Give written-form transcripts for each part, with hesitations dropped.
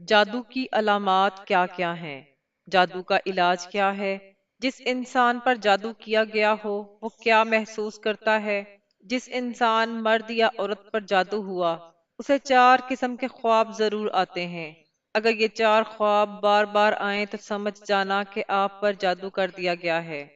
جادو کی علامات کیا کیا ہیں؟ جادو کا علاج کیا ہے؟ جس انسان پر جادو کیا گیا ہو وہ کیا محسوس کرتا ہے؟ جس انسان مرد یا عورت پر جادو ہوا اسے چار قسم کے خواب ضرور آتے ہیں۔ اگر یہ چار خواب بار بار آئیں تو سمجھ جانا کہ آپ پر جادو کر دیا گیا ہے۔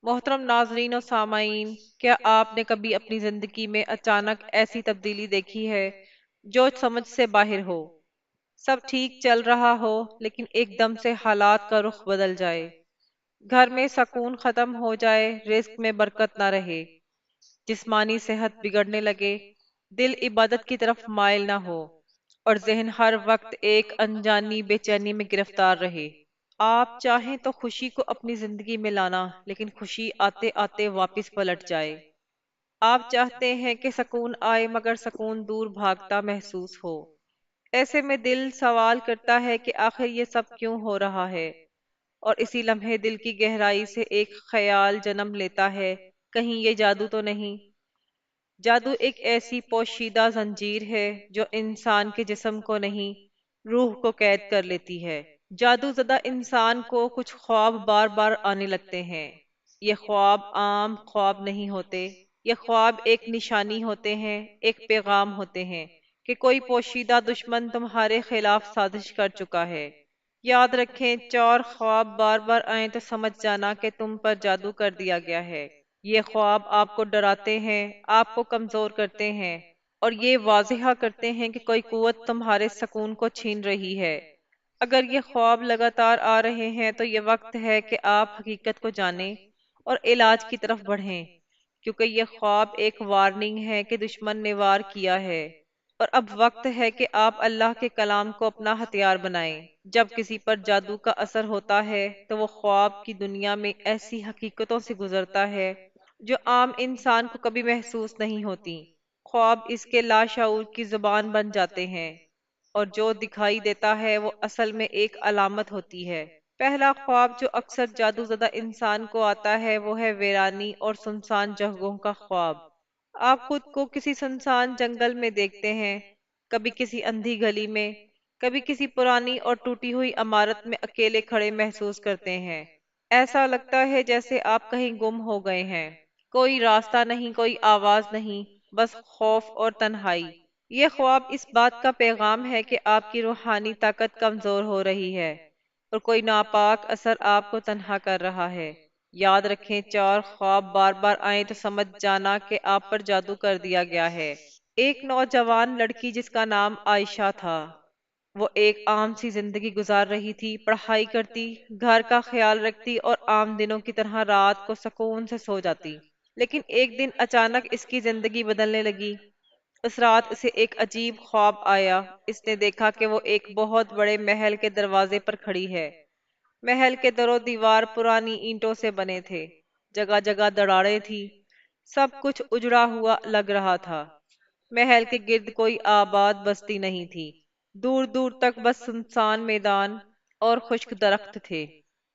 محترم ناظرین و سامعین، کیا آپ نے کبھی اپنی زندگی میں اچانک ایسی تبدیلی دیکھی ہے جو سمجھ سے باہر ہو؟ سب ٹھیک چل رہا ہو لیکن ایک دم سے حالات کا رخ بدل جائے، گھر میں سکون ختم ہو جائے، رزق میں برکت نہ رہے، جسمانی صحت بگڑنے لگے، دل عبادت کی طرف مائل نہ ہو اور ذہن ہر وقت ایک انجانی بے چینی میں گرفتار رہے۔ آپ چاہیں تو خوشی کو اپنی زندگی میں لانا، لیکن خوشی آتے آتے واپس پلٹ جائے۔ آپ چاہتے ہیں کہ سکون آئے مگر سکون دور بھاگتا محسوس ہو۔ ایسے میں دل سوال کرتا ہے کہ آخر یہ سب کیوں ہو رہا ہے، اور اسی لمحے دل کی گہرائی سے ایک خیال جنم لیتا ہے، کہیں یہ جادو تو نہیں؟ جادو ایک ایسی پوشیدہ زنجیر ہے جو انسان کے جسم کو نہیں، روح کو قید کر لیتی ہے۔ جادو زدہ انسان کو کچھ خواب بار بار آنے لگتے ہیں۔ یہ خواب عام خواب نہیں ہوتے، یہ خواب ایک نشانی ہوتے ہیں، ایک پیغام ہوتے ہیں کہ کوئی پوشیدہ دشمن تمہارے خلاف سازش کر چکا ہے۔ یاد رکھیں، چار خواب بار بار آئیں تو سمجھ جانا کہ تم پر جادو کر دیا گیا ہے۔ یہ خواب آپ کو ڈراتے ہیں، آپ کو کمزور کرتے ہیں، اور یہ واضح کرتے ہیں کہ کوئی قوت تمہارے سکون کو چھین رہی ہے۔ اگر یہ خواب لگاتار آ رہے ہیں تو یہ وقت ہے کہ آپ حقیقت کو جانیں اور علاج کی طرف بڑھیں، کیونکہ یہ خواب ایک وارننگ ہے کہ دشمن نے وار کیا ہے، اور اب وقت ہے کہ آپ اللہ کے کلام کو اپنا ہتھیار بنائیں۔ جب کسی پر جادو کا اثر ہوتا ہے تو وہ خواب کی دنیا میں ایسی حقیقتوں سے گزرتا ہے جو عام انسان کو کبھی محسوس نہیں ہوتی۔ خواب اس کے لاشعور کی زبان بن جاتے ہیں، اور جو دکھائی دیتا ہے وہ اصل میں ایک علامت ہوتی ہے۔ پہلا خواب جو اکثر جادو زدہ انسان کو آتا ہے وہ ہے ویرانی اور سنسان جگہوں کا خواب۔ آپ خود کو کسی سنسان جنگل میں دیکھتے ہیں، کبھی کسی اندھی گلی میں، کبھی کسی پرانی اور ٹوٹی ہوئی عمارت میں اکیلے کھڑے محسوس کرتے ہیں۔ ایسا لگتا ہے جیسے آپ کہیں گم ہو گئے ہیں، کوئی راستہ نہیں، کوئی آواز نہیں، بس خوف اور تنہائی۔ یہ خواب اس بات کا پیغام ہے کہ آپ کی روحانی طاقت کمزور ہو رہی ہے اور کوئی ناپاک اثر آپ کو تنہا کر رہا ہے۔ یاد رکھیں، چار خواب بار بار آئیں تو سمجھ جانا کہ آپ پر جادو کر دیا گیا ہے۔ ایک نوجوان لڑکی جس کا نام عائشہ تھا، وہ ایک عام سی زندگی گزار رہی تھی، پڑھائی کرتی، گھر کا خیال رکھتی اور عام دنوں کی طرح رات کو سکون سے سو جاتی۔ لیکن ایک دن اچانک اس کی زندگی بدلنے لگی۔ اس رات اسے ایک عجیب خواب آیا۔ اس نے دیکھا کہ وہ ایک بہت بڑے محل کے دروازے پر کھڑی ہے۔ محل کے در و دیوار پرانی اینٹوں سے بنے تھے، جگہ جگہ دراڑیں تھی، سب کچھ اجڑا ہوا لگ رہا تھا۔ محل کے گرد کوئی آباد بستی نہیں تھی، دور دور تک بس سنسان میدان اور خشک درخت تھے۔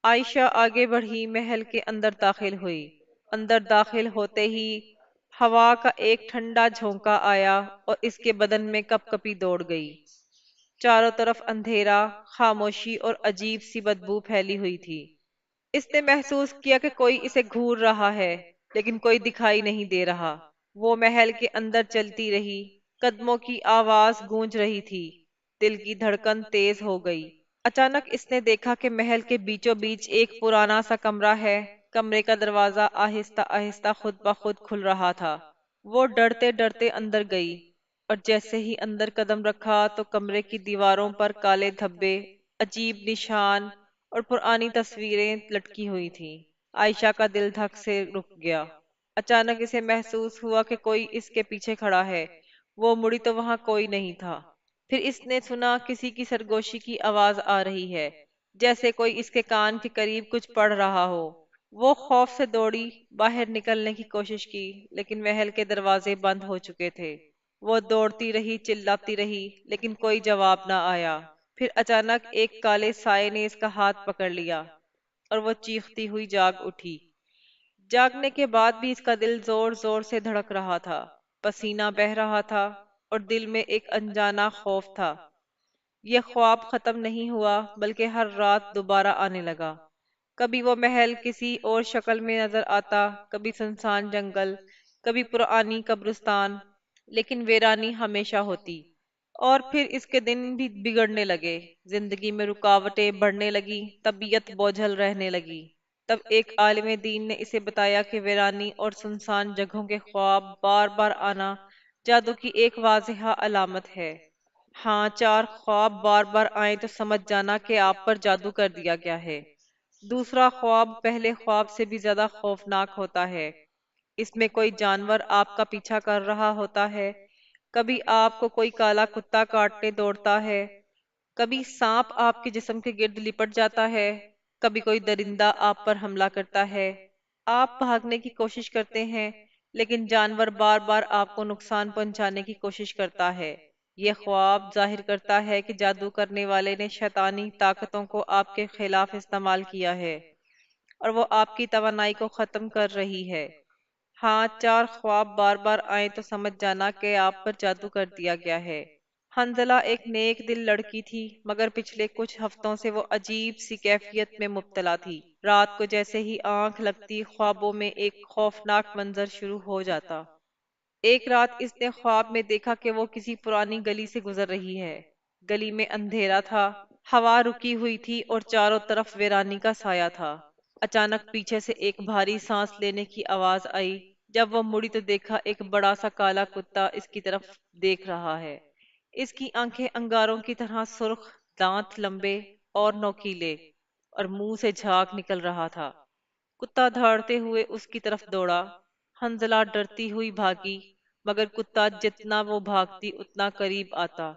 عائشہ آگے بڑھی، محل کے اندر داخل ہوئی۔ اندر داخل ہوتے ہی ہوا کا ایک ٹھنڈا جھونکا آیا اور اس کے بدن میں کپ کپی دوڑ گئی۔ چاروں طرف اندھیرا، خاموشی اور عجیب سی بدبو پھیلی ہوئی تھی۔ اس نے محسوس کیا کہ کوئی اسے گھور رہا ہے، لیکن کوئی دکھائی نہیں دے رہا۔ وہ محل کے اندر چلتی رہی، قدموں کی آواز گونج رہی تھی، دل کی دھڑکن تیز ہو گئی۔ اچانک اس نے دیکھا کہ محل کے بیچوں بیچ ایک پرانا سا کمرہ ہے۔ کمرے کا دروازہ آہستہ آہستہ خود بخود کھل رہا تھا۔ وہ ڈرتے ڈرتے اندر گئی، اور جیسے ہی اندر قدم رکھا تو کمرے کی دیواروں پر کالے دھبے، عجیب نشان اور پرانی تصویریں لٹکی ہوئی تھیں۔ عائشہ کا دل دھک سے رک گیا۔ اچانک اسے محسوس ہوا کہ کوئی اس کے پیچھے کھڑا ہے۔ وہ مڑی تو وہاں کوئی نہیں تھا۔ پھر اس نے سنا کسی کی سرگوشی کی آواز آ رہی ہے، جیسے کوئی اس کے کان کے قریب کچھ پڑھ رہا ہو۔ وہ خوف سے دوڑی، باہر نکلنے کی کوشش کی، لیکن محل کے دروازے بند ہو چکے تھے۔ وہ دوڑتی رہی، چلاتی رہی، لیکن کوئی جواب نہ آیا۔ پھر اچانک ایک کالے سائے نے اس کا ہاتھ پکڑ لیا اور وہ چیختی ہوئی جاگ اٹھی۔ جاگنے کے بعد بھی اس کا دل زور زور سے دھڑک رہا تھا، پسینہ بہہ رہا تھا، اور دل میں ایک انجانا خوف تھا۔ یہ خواب ختم نہیں ہوا بلکہ ہر رات دوبارہ آنے لگا۔ کبھی وہ محل کسی اور شکل میں نظر آتا، کبھی سنسان جنگل، کبھی پرانی قبرستان، لیکن ویرانی ہمیشہ ہوتی۔ اور پھر اس کے دن بھی بگڑنے لگے، زندگی میں رکاوٹیں بڑھنے لگی، طبیعت بوجھل رہنے لگی۔ تب ایک عالم دین نے اسے بتایا کہ ویرانی اور سنسان جگہوں کے خواب بار بار آنا جادو کی ایک واضح علامت ہے۔ ہاں، چار خواب بار بار آئیں تو سمجھ جانا کہ آپ پر جادو کر دیا گیا ہے۔ دوسرا خواب پہلے خواب سے بھی زیادہ خوفناک ہوتا ہے۔ اس میں کوئی جانور آپ کا پیچھا کر رہا ہوتا ہے۔ کبھی آپ کو کوئی کالا کتا کاٹنے دوڑتا ہے، کبھی سانپ آپ کے جسم کے گرد لپٹ جاتا ہے، کبھی کوئی درندہ آپ پر حملہ کرتا ہے۔ آپ بھاگنے کی کوشش کرتے ہیں، لیکن جانور بار بار آپ کو نقصان پہنچانے کی کوشش کرتا ہے۔ یہ خواب ظاہر کرتا ہے کہ جادو کرنے والے نے شیطانی طاقتوں کو آپ کے خلاف استعمال کیا ہے اور وہ آپ کی توانائی کو ختم کر رہی ہے۔ ہاں، چار خواب بار بار آئیں تو سمجھ جانا کہ آپ پر جادو کر دیا گیا ہے۔ حنزلہ ایک نیک دل لڑکی تھی، مگر پچھلے کچھ ہفتوں سے وہ عجیب سی کیفیت میں مبتلا تھی۔ رات کو جیسے ہی آنکھ لگتی، خوابوں میں ایک خوفناک منظر شروع ہو جاتا۔ ایک رات اس نے خواب میں دیکھا کہ وہ کسی پرانی گلی سے گزر رہی ہے۔ گلی میں اندھیرا تھا، ہوا رکی ہوئی تھی اور چاروں طرف ویرانی کا سایہ تھا۔ اچانک پیچھے سے ایک بھاری سانس لینے کی آواز آئی۔ جب وہ مڑی تو دیکھا ایک بڑا سا کالا کتا اس کی طرف دیکھ رہا ہے۔ اس کی آنکھیں انگاروں کی طرح سرخ، دانت لمبے اور نوکیلے، اور منہ سے جھاگ نکل رہا تھا۔ کتا دھاڑتے ہوئے اس کی طرف دوڑا۔ حنزلہ ڈرتی ہوئی بھاگی، مگر کتا جتنا وہ بھاگتی اتنا قریب آتا۔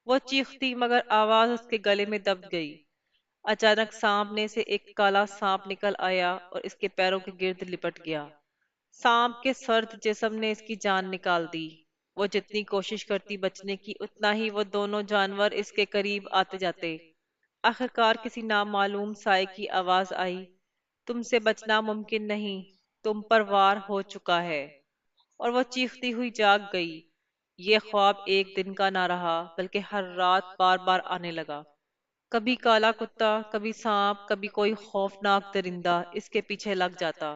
وہ چیختی مگر آواز اس کے گلے میں دب گئی۔ اچانک سامنے سے ایک کالا سانپ نکل آیا اور اس کے پیروں کے گرد لپٹ گیا۔ سانپ کے سرد جسم نے اس کی جان نکال دی۔ وہ جتنی کوشش کرتی بچنے کی، اتنا ہی وہ دونوں جانور اس کے قریب آتے جاتے۔ آخرکار کسی نامعلوم سائے کی آواز آئی، تم سے بچنا ممکن نہیں، تم پر وار ہو چکا ہے، اور وہ چیختی ہوئی جاگ گئی۔ یہ خواب ایک دن کا نہ رہا بلکہ ہر رات بار بار آنے لگا۔ کبھی کالا کتا، کبھی سانپ، کبھی کوئی خوفناک درندہ اس کے پیچھے لگ جاتا۔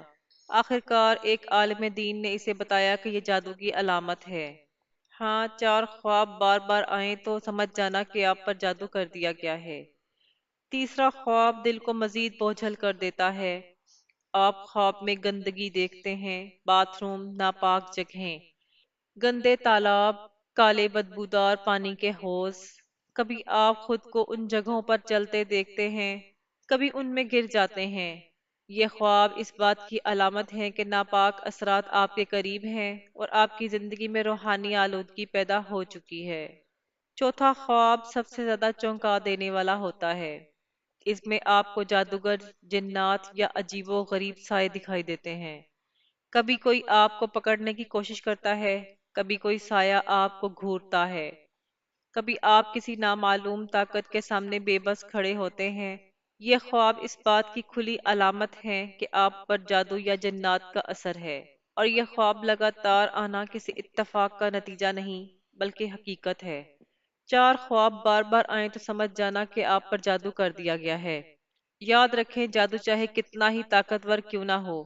آخرکار ایک عالم دین نے اسے بتایا کہ یہ جادو کی علامت ہے۔ ہاں، چار خواب بار بار آئیں تو سمجھ جانا کہ آپ پر جادو کر دیا گیا ہے۔ تیسرا خواب دل کو مزید بوجھل کر دیتا ہے۔ آپ خواب میں گندگی دیکھتے ہیں، باتھ روم، ناپاک جگہیں، گندے تالاب، کالے بدبودار پانی کے حوض۔ کبھی آپ خود کو ان جگہوں پر چلتے دیکھتے ہیں، کبھی ان میں گر جاتے ہیں۔ یہ خواب اس بات کی علامت ہے کہ ناپاک اثرات آپ کے قریب ہیں اور آپ کی زندگی میں روحانی آلودگی پیدا ہو چکی ہے۔ چوتھا خواب سب سے زیادہ چونکا دینے والا ہوتا ہے۔ اس میں آپ کو جادوگر، جنات یا عجیب و غریب سائے دکھائی دیتے ہیں۔ کبھی کوئی آپ کو پکڑنے کی کوشش کرتا ہے، کبھی کوئی سایہ آپ کو گھورتا ہے، کبھی آپ کسی نامعلوم طاقت کے سامنے بے بس کھڑے ہوتے ہیں۔ یہ خواب اس بات کی کھلی علامت ہے کہ آپ پر جادو یا جنات کا اثر ہے، اور یہ خواب لگاتار آنا کسی اتفاق کا نتیجہ نہیں بلکہ حقیقت ہے۔ چار خواب بار بار آئیں تو سمجھ جانا کہ آپ پر جادو کر دیا گیا ہے۔ یاد رکھیں، جادو چاہے کتنا ہی طاقتور کیوں نہ ہو،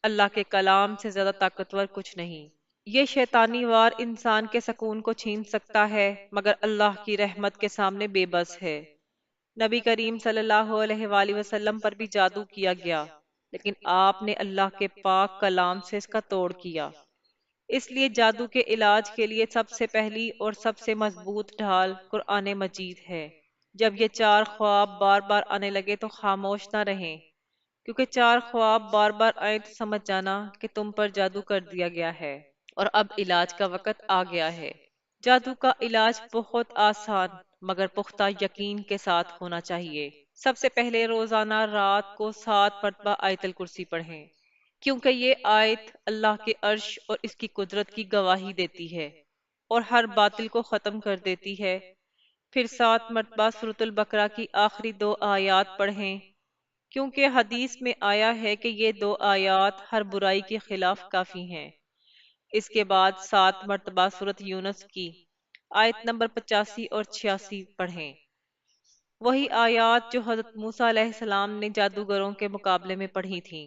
اللہ کے کلام سے زیادہ طاقتور کچھ نہیں۔ یہ شیطانی وار انسان کے سکون کو چھین سکتا ہے، مگر اللہ کی رحمت کے سامنے بے بس ہے۔ نبی کریم صلی اللہ علیہ وآلہ وسلم پر بھی جادو کیا گیا، لیکن آپ نے اللہ کے پاک کلام سے اس کا توڑ کیا۔ اس لیے جادو کے علاج کے لیے سب سے پہلی اور سب سے مضبوط ڈھال قرآن مجید ہے۔ جب یہ چار خواب بار بار آنے لگے تو خاموش نہ رہیں، کیونکہ چار خواب بار بار آئیں تو سمجھ جانا کہ تم پر جادو کر دیا گیا ہے اور اب علاج کا وقت آ گیا ہے۔ جادو کا علاج بہت آسان مگر پختہ یقین کے ساتھ ہونا چاہیے۔ سب سے پہلے روزانہ رات کو 7 مرتبہ آیت الکرسی پڑھیں، کیونکہ یہ آیت اللہ کے عرش اور اس کی قدرت کی گواہی دیتی ہے اور ہر باطل کو ختم کر دیتی ہے۔ پھر 7 مرتبہ سورۃ البقرہ کی آخری 2 آیات پڑھیں، کیونکہ حدیث میں آیا ہے کہ یہ 2 آیات ہر برائی کے خلاف کافی ہیں۔ اس کے بعد 7 مرتبہ سورۃ یونس کی آیت نمبر 85 اور 86 پڑھیں۔ وہی آیات جو حضرت موسیٰ علیہ السلام نے جادوگروں کے مقابلے میں پڑھی تھیں۔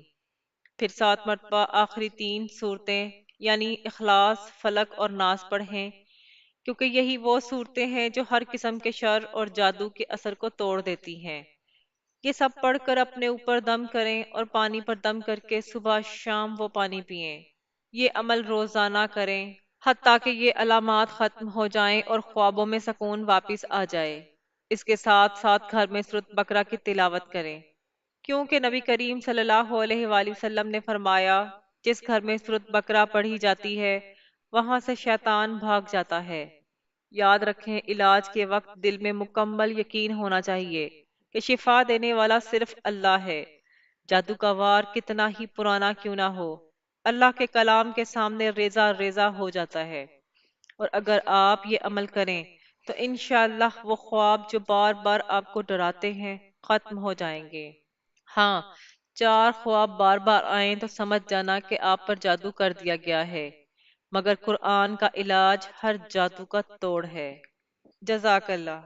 پھر 7 مرتبہ آخری 3 صورتیں یعنی اخلاص، فلق اور ناس پڑھیں، کیونکہ یہی وہ صورتیں ہیں جو ہر قسم کے شر اور جادو کے اثر کو توڑ دیتی ہیں۔ یہ سب پڑھ کر اپنے اوپر دم کریں اور پانی پر دم کر کے صبح شام وہ پانی پئیں۔ یہ عمل روزانہ کریں حتیٰ کہ یہ علامات ختم ہو جائیں اور خوابوں میں سکون واپس آ جائے۔ اس کے ساتھ ساتھ گھر میں سورۃ بقرہ کی تلاوت کریں، کیونکہ نبی کریم صلی اللہ علیہ وآلہ وسلم نے فرمایا جس گھر میں سورۃ بقرہ پڑھی جاتی ہے وہاں سے شیطان بھاگ جاتا ہے۔ یاد رکھیں علاج کے وقت دل میں مکمل یقین ہونا چاہیے کہ شفا دینے والا صرف اللہ ہے، جادو کا وار کتنا ہی پرانا کیوں نہ ہو، اللہ کے کلام کے سامنے ریزہ ریزہ ہو جاتا ہے۔ اور اگر آپ یہ عمل کریں تو انشاءاللہ وہ خواب جو بار بار آپ کو ڈراتے ہیں ختم ہو جائیں گے۔ ہاں، 4 خواب بار بار آئیں تو سمجھ جانا کہ آپ پر جادو کر دیا گیا ہے، مگر قرآن کا علاج ہر جادو کا توڑ ہے۔ جزاک اللہ۔